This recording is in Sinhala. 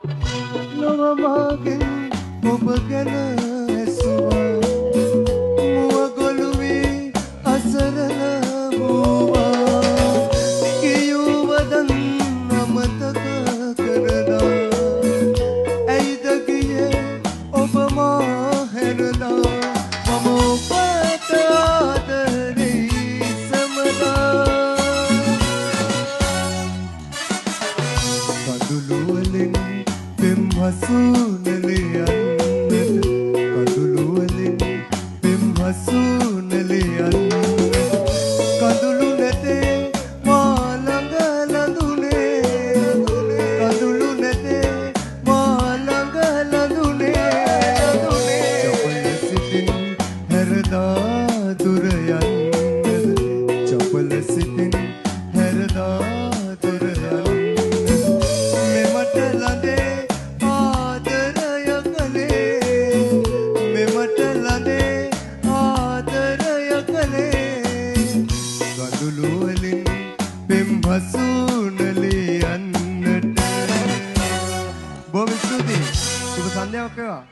නොවමාගෙන් ඔබ ගැන ඇසුවා මුව ගොළුවේ අසරණ වූවා කියුවදන් අමතක කරලා ඇයිද ගියේ ඔබ මා හැරලා මම ඔබට ආදරේ සමදා කඳුළු වලින් පෙම් හසුනලියන්නට කඳුළු වලින් පෙම් හසුනලියන්නට කඳුළු නැතේ මා ළඟ ලඳුනේ කඳුළු නැතේ මා ළඟ ලඳුනේ චපල සිතින් හැරදා දුර යන්නද චපල සිතින් හැරදා දුර යන්නද මෙමට ළඳේ ආදරය කලේ මෙමට ළඳේ ආදරය කලේ ගඳුළු වලින් පෙම් හසුනලියන්නට බොහොම ස්තුතියි සුබ සන්ධ්‍යාවක් වේවා